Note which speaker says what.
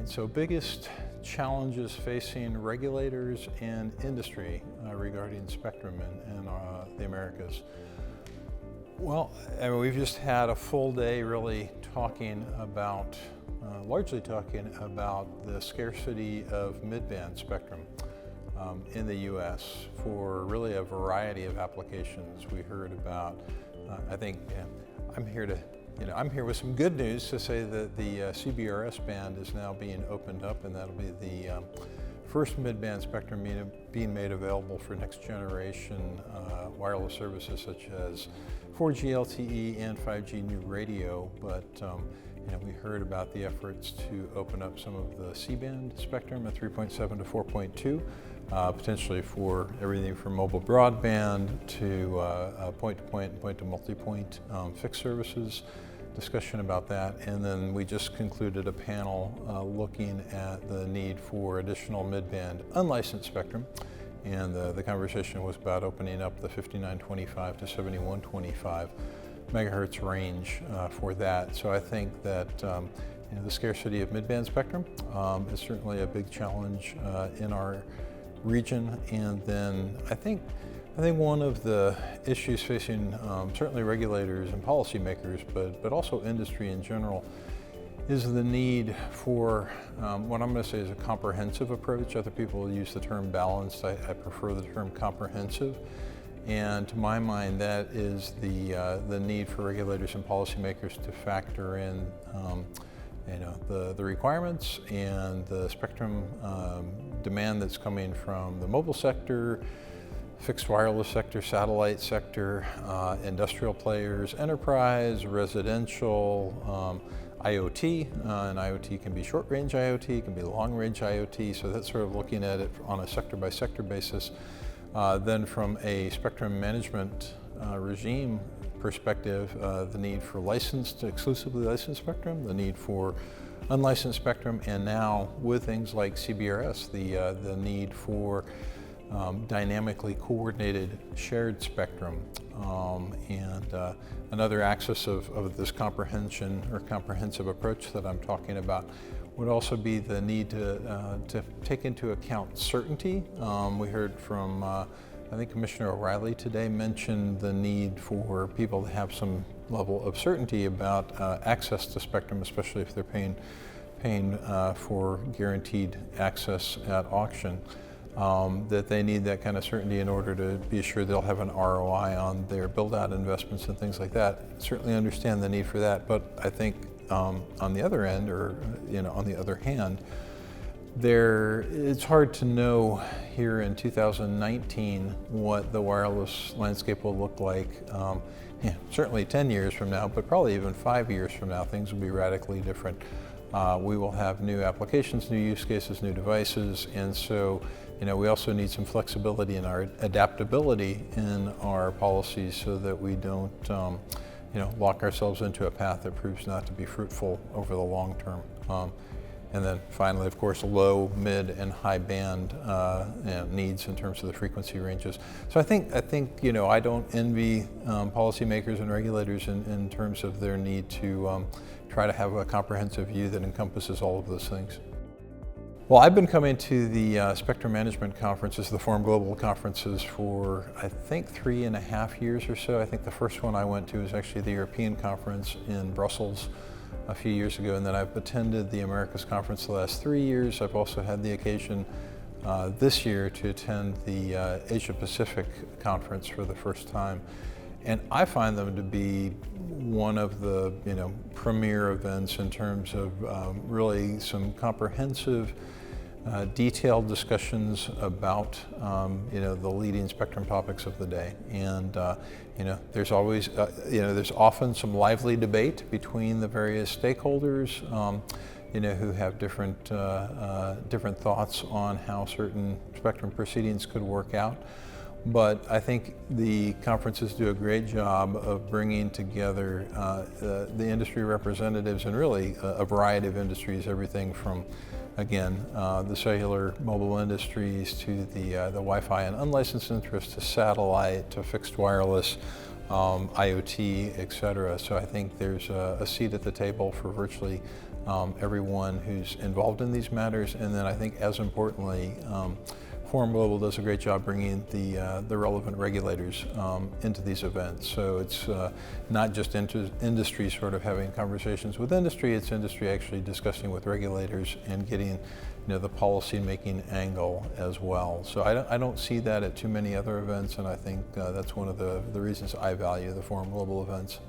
Speaker 1: So biggest challenges facing regulators and industry regarding spectrum in the Americas. Well, I mean, we've just had a full day really talking about, largely talking about the scarcity of mid-band spectrum in the U.S. for really a variety of applications. We heard about, I'm here with some good news to say that the CBRS band is now being opened up, and that'll be the first mid-band spectrum being made available for next generation wireless services such as 4G LTE and 5G new radio. But we heard about the efforts to open up some of the C-band spectrum at 3.7 to 4.2, potentially for everything from mobile broadband to point-to-point, point-to-multipoint fixed services. Discussion about that, and then we just concluded a panel looking at the need for additional mid-band unlicensed spectrum, and the conversation was about opening up the 5925 to 7125 megahertz range for that. So I think that the scarcity of mid-band spectrum is certainly a big challenge in our region, and then I think one of the issues facing certainly regulators and policymakers, but also industry in general, is the need for what I'm going to say is a comprehensive approach. Other people use the term balanced. I prefer the term comprehensive. And to my mind, that is the need for regulators and policymakers to factor in the requirements and the spectrum demand that's coming from the mobile sector, fixed wireless sector, satellite sector, industrial players, enterprise, residential, IoT, and IoT can be short-range IoT, can be long-range IoT, so that's sort of looking at it on a sector-by-sector basis. Then from a spectrum management regime perspective, the need for exclusively licensed spectrum, the need for unlicensed spectrum, and now with things like CBRS, the need for dynamically coordinated shared spectrum, and another axis of this comprehension or comprehensive approach that I'm talking about would also be the need to take into account certainty. We heard from I think Commissioner O'Reilly today mentioned the need for people to have some level of certainty about access to spectrum, especially if they're paying for guaranteed access at auction. That they need that kind of certainty in order to be sure they'll have an ROI on their build-out investments and things like that. Certainly understand the need for that, but I think on the other end, or on the other hand, it's hard to know here in 2019 what the wireless landscape will look like. Certainly 10 years from now, but probably even 5 years from now, things will be radically different. We will have new applications, new use cases, new devices, and so we also need some flexibility in our adaptability in our policies so that we don't lock ourselves into a path that proves not to be fruitful over the long term. And then finally, of course, low, mid, and high band needs in terms of the frequency ranges. So I think I don't envy policymakers and regulators in terms of their need to try to have a comprehensive view that encompasses all of those things. Well, I've been coming to the Spectrum Management Conferences, the Forum Global Conferences, for I think 3.5 years or so. I think the first one I went to was actually the European Conference in Brussels a few years ago, and then I've attended the Americas Conference the last 3 years. I've also had the occasion this year to attend the Asia Pacific Conference for the first time. And I find them to be one of the premier events in terms of really some comprehensive, detailed discussions about the leading spectrum topics of the day. And there's always there's often some lively debate between the various stakeholders who have different thoughts on how certain spectrum proceedings could work out. But I think the conferences do a great job of bringing together the industry representatives and really a variety of industries, everything from, again, the cellular mobile industries to the Wi-Fi and unlicensed interests to satellite to fixed wireless, IoT, et cetera. So I think there's a seat at the table for virtually everyone who's involved in these matters. And then I think, as importantly, Forum Global does a great job bringing the relevant regulators into these events. So it's not just industry sort of having conversations with industry, it's industry actually discussing with regulators and getting the policy-making angle as well. So I don't see that at too many other events, and I think that's one of the reasons I value the Forum Global events.